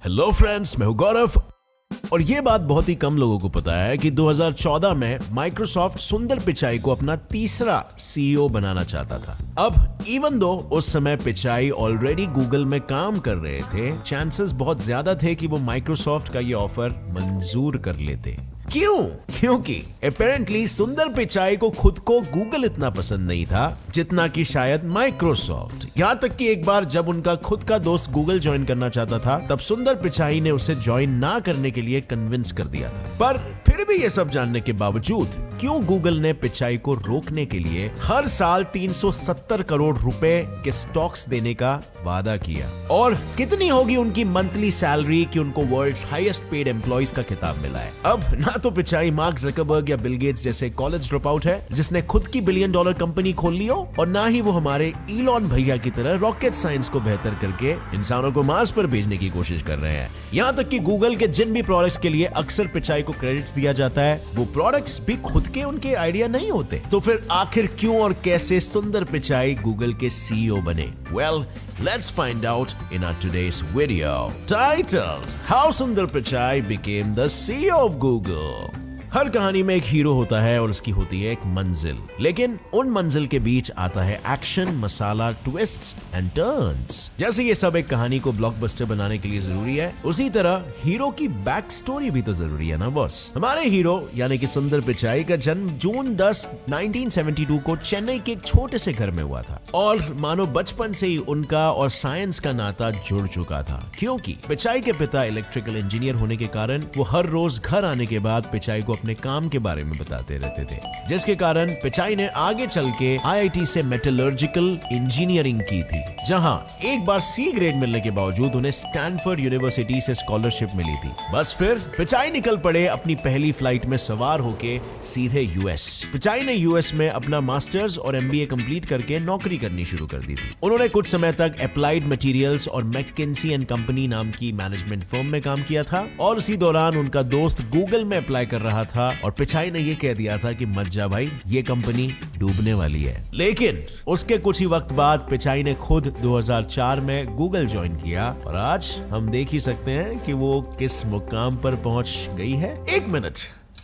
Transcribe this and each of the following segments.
Hello friends, मैं हूं गौरव और ये बात बहुत ही कम लोगों को पता है कि 2014 में माइक्रोसॉफ्ट सुंदर पिचाई को अपना तीसरा सीईओ बनाना चाहता था। अब इवन दो उस समय पिचाई ऑलरेडी गूगल में काम कर रहे थे, चांसेस बहुत ज्यादा थे कि वो माइक्रोसॉफ्ट का ये ऑफर मंजूर कर लेते। क्यों? क्योंकि अपेरेंटली सुंदर पिचाई को खुद को गूगल इतना पसंद नहीं था जितना कि शायद माइक्रोसॉफ्ट। यहाँ तक कि एक बार जब उनका खुद का दोस्त गूगल ज्वाइन करना चाहता था, तब सुंदर पिचाई ने उसे ज्वाइन ना करने के लिए कन्विंस कर दिया था। पर फिर भी ये सब जानने के बावजूद क्यों गूगल ने पिचाई को रोकने के लिए हर साल 370 करोड़ रुपए के स्टॉक्स देने का वादा किया? और कितनी होगी उनकी मंथली सैलरी कि उनको वर्ल्ड्स हाईएस्ट पेड एम्प्लॉइज का खिताब मिला है? अब ना तो पिचाई मार्क ज़करबर्ग या बिल गेट्स जैसे कॉलेज ड्रॉप आउट है जिसने खुद की $1 बिलियन कंपनी खोल ली हो, और ना ही वो हमारे इलॉन भैया की तरह रॉकेट साइंस को बेहतर करके इंसानों को मार्स पर भेजने की कोशिश कर रहे हैं। यहाँ तक कि गूगल के जिन भी प्रोडक्ट्स के लिए अक्सर पिचाई को क्रेडिट्स दिया जाता है, वो प्रोडक्ट्स भी खुद के उनके आइडिया नहीं होते। तो फिर आखिर क्यों और कैसे सुंदर पिचाई गूगल के सीईओ बने? Well, let's find out in our today's video titled How Sundar Pichai Became the CEO of Google. हर कहानी में एक हीरो होता है और उसकी होती है एक मंजिल, लेकिन उन मंजिल के बीच आता है action, masala, twists and turns. जैसे ये सब एक कहानी को ब्लॉकबस्टर बनाने के लिए जरूरी है, उसी तरह हीरो की बैक स्टोरी भी तो जरूरी है ना बॉस। हमारे हीरो यानी कि सुंदर पिचाई का जन्म जून 10, 1972 को चेन्नई के एक छोटे से घर में हुआ था, और मानो बचपन से ही उनका और साइंस का नाता जुड़ चुका था, क्योंकि पिचाई के पिता इलेक्ट्रिकल इंजीनियर होने के कारण वो हर रोज घर आने के बाद पिचाई को अपने काम के बारे में बताते रहते थे, जिसके कारण पिचाई ने आगे चल के आईआईटी से मेटलर्जिकल इंजीनियरिंग की थी, जहां एक बार सी ग्रेड मिलने के बावजूद उन्हें स्टैनफोर्ड यूनिवर्सिटी से स्कॉलरशिप मिली थी। बस फिर पिचाई निकल पड़े अपनी पहली फ्लाइट में सवार होके सीधे यूएस। पिचाई ने यूएस में अपना मास्टर्स और एमबीए कंप्लीट करके नौकरी करनी शुरू कर दी थी। उन्होंने कुछ समय तक अप्लाइड मटेरियल्स और मैकेंसी एंड कंपनी नाम की मैनेजमेंट फर्म में काम किया था, और उसी दौरान उनका दोस्त गूगल में अप्लाई कर रहा था और पिचाई ने ये कह दिया था कि मत जा भाई, ये कंपनी डूबने वाली है। लेकिन उसके कुछ ही वक्त बाद पिचाई ने खुद 2004 में गूगल ज्वाइन किया, और आज हम देख ही सकते हैं कि वो किस मुकाम पर पहुंच गई है। एक मिनट,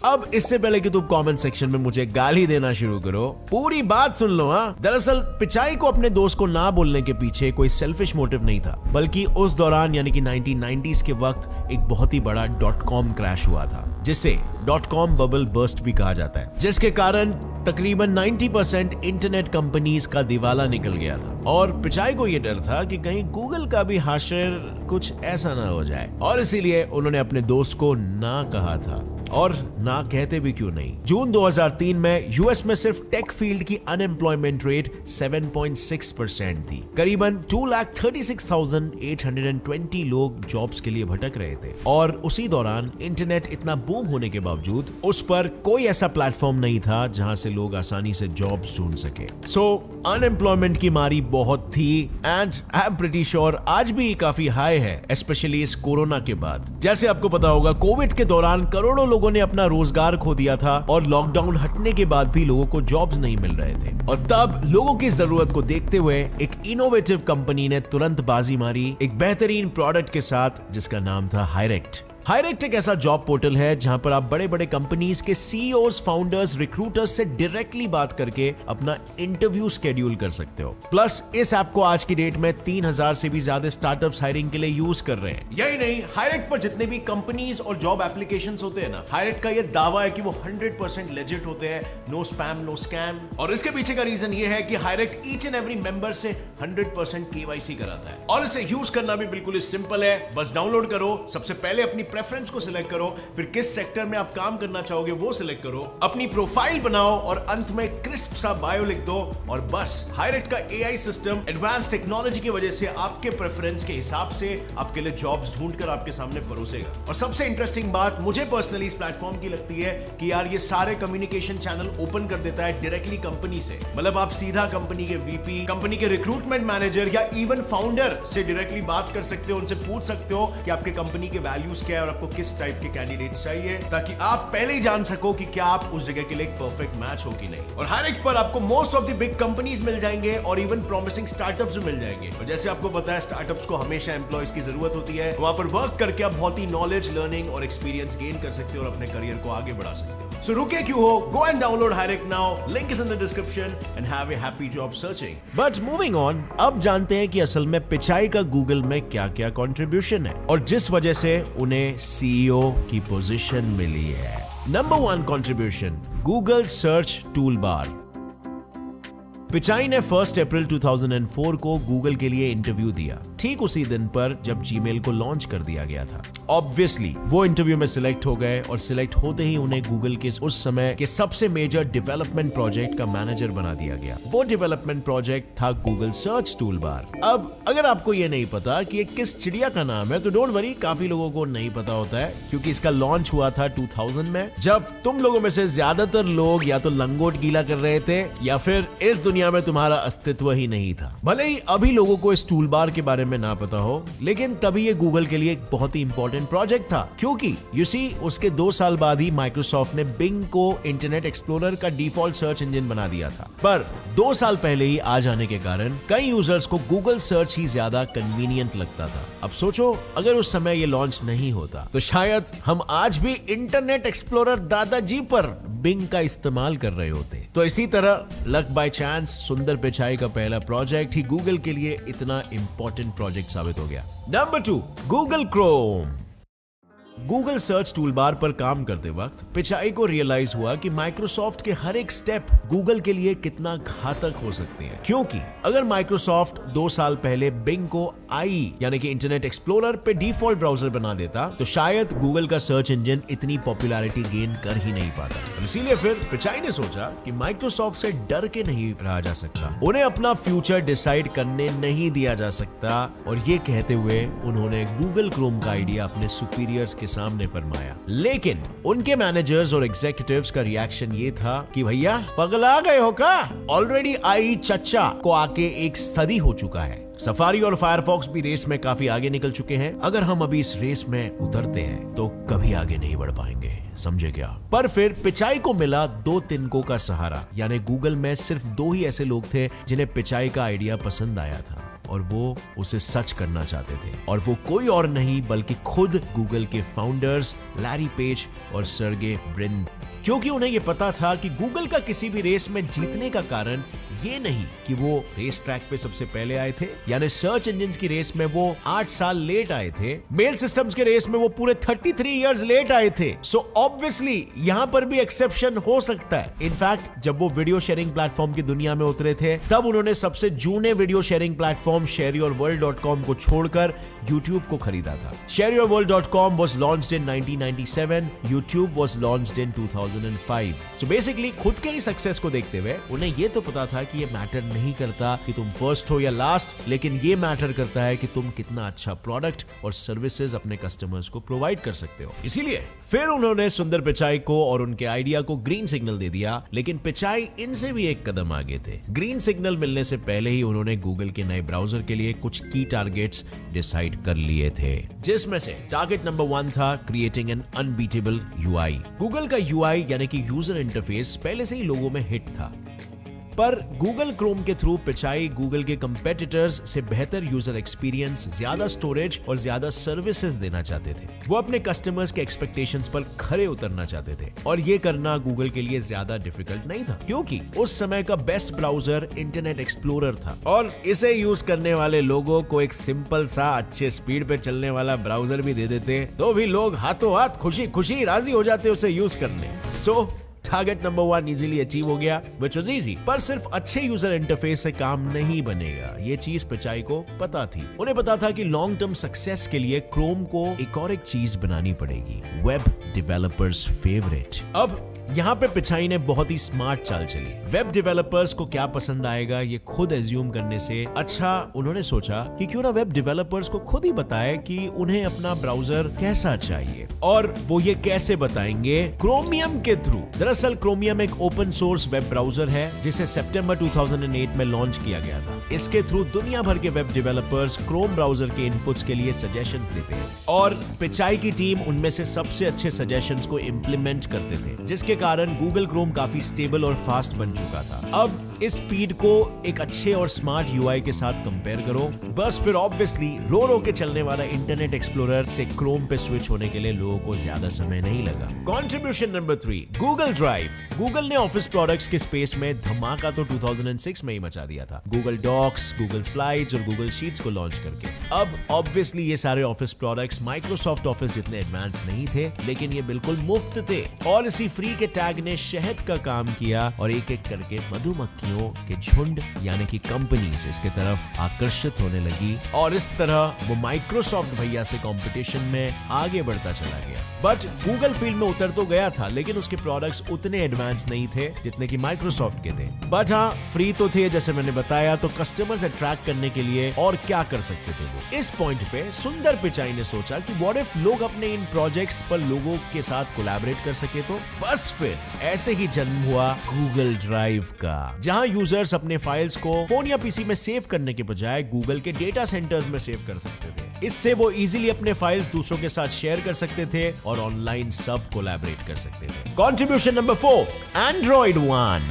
अब इससे पहले कि तुम कमेंट सेक्शन में मुझे गाली देना शुरू करो, पूरी बात सुन लो। दरअसल पिचाई को अपने दोस्त को ना बोलने के पीछे कोई सेल्फिश मोटिव नहीं था, बल्कि उस दौरान यानी कि 1990s के वक्त एक बहुत ही बड़ा .com क्रैश हुआ था, जिसे .com बबल बर्स्ट भी कहा जाता है, जिसके कारण तकरीबन 90% इंटरनेट कंपनीज का दिवाला निकल गया था। और पिचाई को यह डर था कि कहीं गूगल का भी हाशिर कुछ ऐसा ना हो जाए, और इसीलिए उन्होंने अपने दोस्त को ना कहा था। और ना कहते भी क्यों नहीं। जून 2003 में यूएस में सिर्फ टेक फील्ड की अनएम्प्लॉयमेंट रेट 7.6% थी। करीबन 2,36,820 लोग जॉब्स के लिए भटक रहे थे, और उसी दौरान इंटरनेट इतना बूम होने के बावजूद उस पर कोई ऐसा प्लेटफॉर्म नहीं था जहां से लोग आसानी से जॉब्स ढूंढ सके। सो अनएम्प्लॉयमेंट की मारी बहुत थी, and I am pretty sure आज भी काफी हाई है, स्पेशली इस कोरोना के बाद। जैसे आपको पता होगा, कोविड के दौरान करोड़ों लोगों ने अपना रोजगार खो दिया था, और लॉकडाउन हटने के बाद भी लोगों को जॉब्स नहीं मिल रहे थे, और तब लोगों की जरूरत को देखते हुए एक इनोवेटिव कंपनी ने तुरंत बाजी मारी एक बेहतरीन प्रोडक्ट के साथ, जिसका नाम था हायरेक्ट। हायरेक्ट एक ऐसा जॉब पोर्टल है जहां पर आप बड़े बड़े कंपनीज के सीईओज, फाउंडर्स, रिक्रूटर्स से डायरेक्टली बात करके अपना इंटरव्यू शेड्यूल कर सकते हो। प्लस इस ऐप को आज की डेट में 3000 से भी ज्यादा स्टार्टअप्स हायरिंग के लिए यूज कर रहे हैं। यही नहीं, हायरेक्ट पर जितने भी कंपनीज और जॉब एप्लीकेशंस होते हैं ना, हायरेक्ट का ये दावा है कि वो 100% लेजिट होते हैं, नो स्पैम, नो स्कैम। और इसके पीछे का रीजन ये है कि हायरेक्ट ईच एंड एवरी मेंबर से 100% केवाईसी कराता है, और इसे यूज करना भी बिल्कुल ही सिंपल है। बस डाउनलोड करो, सबसे पहले अपनी प्रेफरेंस को सिलेक्ट करो, फिर किस सेक्टर में आप काम करना चाहोगे वो सिलेक्ट करो, अपनी प्रोफाइल बनाओ, और अंत में क्रिस्प सा बायो लिख दो, और बस हायरेक्ट का एआई सिस्टम एडवांस टेक्नोलॉजी की वजह से आपके प्रेफरेंस के हिसाब से आपके लिए जॉब्स ढूंढकर आपके सामने परोसेगा। और सबसे इंटरेस्टिंग बात मुझे पर्सनली इस प्लेटफॉर्म की लगती है कि यार ये सारे कम्युनिकेशन चैनल ओपन कर देता है डायरेक्टली कंपनी से। मतलब आप सीधा कंपनी के वीपी, कंपनी के रिक्रूटमेंट मैनेजर या इवन फाउंडर से डायरेक्टली बात कर सकते हो, उनसे पूछ सकते हो कि आपके कंपनी के वैल्यूज क्या है आउट आपको किस टाइप के कैंडिडेट चाहिए, ताकि आप पहले ही जान सको कि क्या आप उस जगह के लिए एक परफेक्ट मैच हो कि नहीं। और हायरेक्स पर आपको most of the big companies मिल जाएंगे और इवन प्रॉमिसिंग स्टार्टअप्स भी मिल जाएंगे। और जैसे आपको पता है, स्टार्टअप्स को हमेशा एम्प्लॉयज की जरूरत होती है। वहां पर वर्क करके आप बहुत ही नॉलेज, लर्निंग और एक्सपीरियंस गेन कर सकते हो और अपने करियर को आगे बढ़ा सकते हो। So रुके क्यों हो? Go and download Hirect now. Link is in the description and have a happy job searching. But moving on, अब जानते हैं कि असल में पिचाई का गूगल में क्या-क्या कंट्रीब्यूशन है और जिस वजह से उन्हें सीईओ की पोजीशन मिली है। Number 1 contribution, Google search tool bar. Pichai ने 1 अप्रैल 2004 को गूगल के लिए इंटरव्यू दिया, ठीक उसी दिन पर जब जीमेल को लॉन्च कर दिया गया था। ऑब्वियसली वो इंटरव्यू में सिलेक्ट हो गए और सिलेक्ट होते ही उन्हें गूगल के उस समय के सबसे मेजर डेवलपमेंट प्रोजेक्ट का मैनेजर बना दिया गया। वो डेवलपमेंट प्रोजेक्ट था गूगल सर्च टूल बार। अब अगर आपको ये नहीं पता कि ये किस चिड़िया का नाम है तो डोंट वरी, काफी लोगों को नहीं पता होता है क्योंकि इसका लॉन्च हुआ था 2000 में, जब तुम लोगों में से ज्यादातर लोग या तो लंगोट गीला कर रहे थे या फिर इस दुनिया में तुम्हारा अस्तित्व ही नहीं था। भले ही अभी लोगों को इस टूल बार के बारे में ना पता हो, लेकिन तभी ये गूगल के लिए एक बहुत ही इंपॉर्टेंट प्रोजेक्ट था, क्योंकि यू सी उसके 2 साल बाद ही माइक्रोसॉफ्ट ने बिंग को इंटरनेट एक्सप्लोरर का डिफॉल्ट सर्च इंजन बना दिया था। पर 2 साल पहले ही आ जाने के कारण कई यूजर्स को गूगल सर्च ही ज्यादा कन्वीनियंट लगता था। अब सोचो, अगर उस समय ये लॉन्च नहीं होता तो शायद हम आज भी इंटरनेट एक्सप्लोरर दादाजी पर बिंग का इस्तेमाल कर रहे होते। तो इसी तरह लक बाय चांस सुंदर पिचाई का पहला प्रोजेक्ट ही गूगल के लिए इतना इंपॉर्टेंट प्रोजेक्ट साबित हो गया। Number 2, Google Chrome. Google search toolbar पर काम करते वक्त पिचाई को रियलाइज हुआ कि माइक्रोसॉफ्ट के हर एक स्टेप गूगल के लिए कितना घातक हो सकते हैं, क्योंकि अगर माइक्रोसॉफ्ट 2 साल पहले बिंग को आई यानी कि इंटरनेट एक्सप्लोरर पे डिफॉल्ट ब्राउजर बना देता तो शायद गूगल का सर्च इंजन इतनी पॉपुलैरिटी गेन कर ही नहीं पाता। और इसीलिए फिर पिचाई ने सोचा कि माइक्रोसॉफ्ट से डर के नहीं रहा जा सकता, उन्हें अपना फ्यूचर डिसाइड करने नहीं दिया जा सकता। और ये कहते हुए उन्होंने गूगल क्रोम का आइडिया अपने सुपीरियर्स के सामने फरमाया। लेकिन उनके मैनेजर्स और एग्जीक्यूटिव्स का रिएक्शन ये था कि भैया पगला गए हो का? ऑलरेडी आई चच्चा को आके 1 सदी हो चुका है। सफारी और फायरफॉक्स भी रेस में काफी आगे निकल चुके हैं। अगर हम अभी इस रेस में उतरते हैं तो कभी आगे नहीं बढ़ पाएंगे, समझे क्या? पर फिर पिचाई को मिला 2 तिनकों का सहारा, यानी गूगल में सिर्फ 2 ही ऐसे लोग थे जिन्हें पिचाई का आइडिया पसंद आया था और वो उसे सच करना चाहते थे। और वो कोई और नहीं बल्कि खुद गूगल के फाउंडर्स लैरी पेज और सर्गे ब्रिन, क्योंकि उन्हें ये पता था कि गूगल का किसी भी रेस में जीतने का कारण ये नहीं कि वो रेस ट्रैक पे सबसे पहले आए थे, यानी सर्च इंजिन्स की रेस में वो 8 साल लेट आए थे, मेल सिस्टम्स के रेस में वो पूरे 33 इयर्स लेट आए थे। सो ऑब्वियसली यहां पर भी एक्सेप्शन हो सकता है। इनफैक्ट जब वो वीडियो शेयरिंग प्लेटफॉर्म की दुनिया में उतरे थे तब उन्होंने सबसे जूने वीडियो शेयरिंग प्लेटफॉर्म shareyourworld.com को छोड़कर YouTube को खरीदा था। shareyourworld.com was launched in 1997, YouTube was launched in 2005। So basically खुद के ही सक्सेस को देखते हुए उन्हें ये तो पता था कि ये मैटर नहीं करता कि तुम फर्स्ट हो या लास्ट, लेकिन ये मैटर करता है कि तुम कितना अच्छा प्रोडक्ट और सर्विसेज अपने कस्टमर्स को प्रोवाइड कर सकते हो। इसीलिए फिर उन्होंने सुंदर पिचाई को और उनके आइडिया को ग्रीन सिग्नल दे दिया, लेकिन पिचाई इनसे भी एक कदम आगे थे। ग्रीन सिग्नल मिलने से पहले ही उन्होंने गूगल के नए ब्राउजर के लिए कुछ की टारगेट्स डिसाइड कर लिए थे, जिसमें से टारगेट नंबर 1 था creating an unbeatable UI. Google का यूआई यानी कि यूजर इंटरफेस पहले से ही लोगों में हिट था, पर गूगल क्रोम के थ्रू पिचाई गूगल के कंपेटिटर्स से बेहतर यूजर एक्सपीरियंस, ज्यादा स्टोरेज और ज्यादा सर्विसेज देना चाहते थे। वो अपने कस्टमर्स के एक्सपेक्टेशंस पर खरे उतरना चाहते थे और ये करना गूगल के लिए ज्यादा डिफिकल्ट नहीं था, क्योंकि उस समय का बेस्ट ब्राउजर इंटरनेट एक्सप्लोरर था और इसे यूज करने वाले लोगों को एक सिंपल सा अच्छे स्पीड पे चलने वाला ब्राउजर भी दे देते तो भी लोग हाथों हाथ खुशी खुशी राजी हो जाते उसे यूज करने। सो टारगेट नंबर 1 इजीली अचीव हो गया, which was easy। पर सिर्फ अच्छे यूजर इंटरफेस से काम नहीं बनेगा, ये चीज पिचाई को पता थी। उन्हें पता था कि लॉन्ग टर्म सक्सेस के लिए क्रोम को एक चीज बनानी पड़ेगी, वेब डेवलपर्स फेवरेट। अब यहाँ पे पिचाई ने बहुत ही स्मार्ट चाल चली। वेब डेवलपर्स को क्या पसंद आएगा ये खुद एज्यूम करने से अच्छा उन्होंने सोचा कि क्यों ना वेब डेवलपर्स को खुद ही बताए कि उन्हें अपना ब्राउजर कैसा चाहिए, और वो ये कैसे बताएंगे? क्रोमियम के थ्रू। दरअसल क्रोमियम एक ओपन सोर्स वेब ब्राउजर है जिसे सितंबर 2008 में लॉन्च किया गया था। इसके थ्रू दुनिया भर के वेब डेवलपर्स क्रोम ब्राउजर के इनपुट्स के लिए सजेशंस देते हैं और पिचाई की टीम उनमें से सबसे अच्छे सजेशंस को इंप्लीमेंट करते थे, जिसके कारण गूगल क्रोम काफी स्टेबल और फास्ट बन चुका था। अब इस स्पीड को एक अच्छे और स्मार्ट यूआई के साथ कंपेयर करो, बस फिर ऑब्वियसली रो के चलने वाला इंटरनेट एक्सप्लोरर से क्रोम पे स्विच होने के लिए लोगों को ज्यादा समय नहीं लगा। Contribution number 3, Google drive. Google ने ऑफिस प्रोडक्ट्स के स्पेस में धमाका तो 2006 में ही मचा दिया था, गूगल डॉक्स, गूगल स्लाइड्स और गूगल शीट्स को लॉन्च करके। अब ऑब्वियसली ये सारे ऑफिस प्रोडक्ट्स माइक्रोसॉफ्ट ऑफिस जितने एडवांस नहीं थे, लेकिन ये बिल्कुल मुफ्त थे और इसी फ्री के टैग ने शहद का काम किया और एक एक करके मधुमक्खियों के झुंड यानी कि कंपनीज इसके तरफ आकर्षित होने लगी और इस तरह वो माइक्रोसॉफ्ट भैया से कंपटीशन में आगे बढ़ता चला गया। बट गूगल फील्ड में उतर तो गया था, लेकिन उसके प्रोडक्ट्स उतने एडवांस नहीं थे जितने कि माइक्रोसॉफ्ट के थे। बट हाँ, फ्री तो थे जैसे मैंने बताया, तो कस्टमर्स अट्रैक्ट करने के लिए और क्या कर सकते थे वो। इस पॉइंट पे सुंदर पिचाई ने सोचा कि व्हाट इफ लोग अपने इन प्रोजेक्ट्स पर लोगों के साथ कोलैबोरेट कर सके तो। बस फिर ऐसे ही जन्म हुआ गूगल ड्राइव का, जहां यूजर्स अपने फाइल्स को फोन या पीसी में सेव करने के बजाय गूगल के डेटा सेंटर्स में सेव कर सकते थे। इससे वो इजीली अपने फाइल्स दूसरों के साथ शेयर कर सकते थे और ऑनलाइन सब कोलैबोरेट कर सकते थे। Contribution number 4, Android one.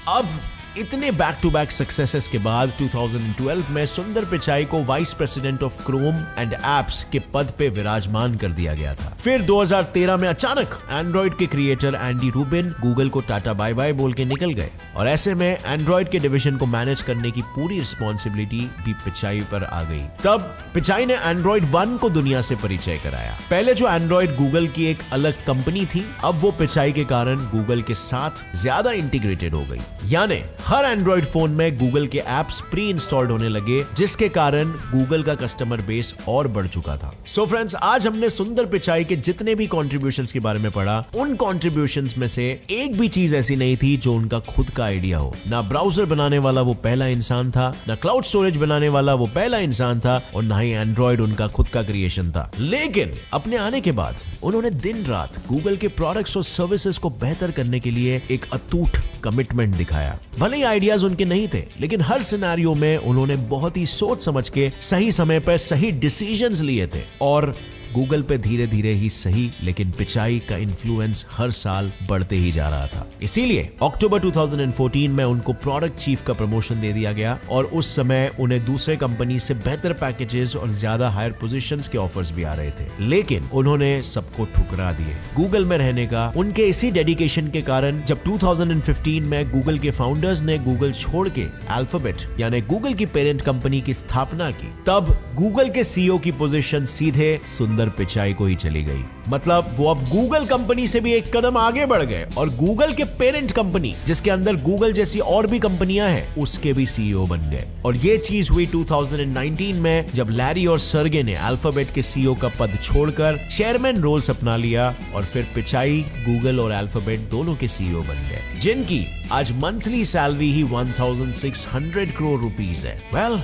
अब इतने बैक टू बैक सक्सेसेस के बाद 2012 में सुंदर पिचाई को vice president of Chrome and apps के पद पे विराजमान कर दिया गया था। फिर 2013 में अचानक एंड्रॉइड के क्रिएटर एंडी रूबिन गूगल को टाटा बाय बाय बोल के निकल गए और ऐसे में एंड्रॉइड के डिवीजन को मैनेज करने की पूरी रिस्पॉन्सिबिलिटी भी पिचाई पर आ गई। तब पिचाई ने एंड्रॉइड वन को दुनिया से परिचय कराया। पहले जो एंड्रॉइड गूगल की एक अलग कंपनी थी, अब वो पिचाई के कारण गूगल के साथ ज्यादा इंटीग्रेटेड हो गई, यानी हर एंड्रॉइड फोन में गूगल के एप्स प्री इंस्टॉल्ड होने लगे, जिसके कारण गूगल का कस्टमर बेस और बढ़ चुका था। सो फ्रेंड्स, आज हमने सुंदर पिचाई के जितने भी कॉन्ट्रीब्यूशंस के बारे में पढ़ा, उन कॉन्ट्रीब्यूशंस में से एक भी चीज ऐसी नहीं थी जो उनका खुद का आइडिया हो। ना ब्राउजर बनाने वाला वो पहला इंसान था, ना क्लाउड स्टोरेज बनाने वाला वो पहला इंसान था, और ना ही एंड्रॉइड उनका खुद का क्रिएशन था। लेकिन अपने आने के बाद उन्होंने दिन रात गूगल के प्रोडक्ट्स और सर्विसेज को बेहतर करने के लिए एक अटूट कमिटमेंट दिखाया। भले ही आइडियाज उनके नहीं थे, लेकिन हर सिनेरियो में उन्होंने बहुत ही सोच समझ के सही समय पर सही डिसीजंस लिए थे और गूगल पे धीरे धीरे ही सही, लेकिन पिचाई का इन्फ्लुएंस हर साल बढ़ते ही जा रहा था। इसीलिए अक्टूबर 2014 में उनको प्रोडक्ट चीफ का प्रमोशन दे दिया गया और उस समय उन्हें दूसरे कंपनी से बेहतर पैकेजेस और ज्यादा हायर पोजीशंस के ऑफर्स भी आ रहे थे, लेकिन उन्होंने सबको ठुकरा दिए। गूगल में रहने का उनके इसी डेडिकेशन के कारण जब 2015 में गूगल के फाउंडर्स ने गूगल छोड़ के अल्फाबेट यानी गूगल की पेरेंट कंपनी की स्थापना की, तब गूगल के सीईओ की पोजीशन सीधे सुंदर पिचाई को ही चली गई। मतलब वो अब गूगल कंपनी से भी एक कदम आगे बढ़ गए और गूगल के पेरेंट कंपनी, जिसके अंदर गूगल जैसी और भी कंपनियां हैं, उसके भी सीईओ बन गए। और ये चीज हुई 2019 में, जब लैरी और सर्गे ने अल्फाबेट के सीईओ का पद छोड़कर चेयरमैन रोल्स अपना लिया और फिर पिचाई गूगल और अल्फाबेट दोनों के सीईओ बन गए, जिनकी आज मंथली सैलरी ही 1600 करोड़ रुपीस है। वेल,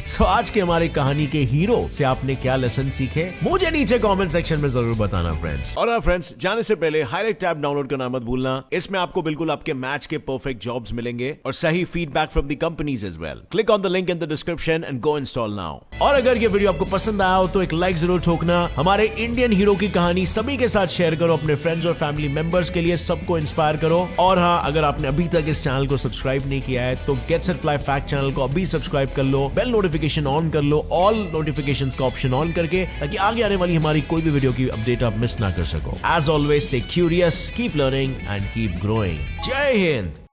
सो आज के हमारी कहानी के हीरो से आपने क्या लेसन सीखे, मुझे नीचे कमेंट सेक्शन में जरूर बताना फ्रेंड्स। और फ्रेंड्स, जाने से पहले हाईलाइट टैब डाउनलोड करना मत भूलना। इसमें आपको बिल्कुल आपके मैच के परफेक्ट जॉब्स मिलेंगे और सही feedback from the companies as well. Click on the link in the description and go install now. और अगर ये वीडियो आपको पसंद आया हो तो एक लाइक जरूर ठोकना। हमारे इंडियन हीरो की कहानी सभी के साथ शेयर करो, अपने फ्रेंड्स और फैमिली मेंबर्स के लिए सबको इंस्पायर करो। और हाँ, अगर आपने अभी तक इस चैनल को सब्सक्राइब नहीं किया है तो get set fly fact channel को अभी सब्सक्राइब कर लो, बेल नोटिफिकेशन ऑन कर लो, ऑल नोटिफिकेशंस का ऑप्शन ऑन करके, ताकि आगे आने वाली हमारी कोई भी वीडियो की अपडेट आप मिस ना कर सको। As always, stay curious, keep learning and keep growing. जय हिंद।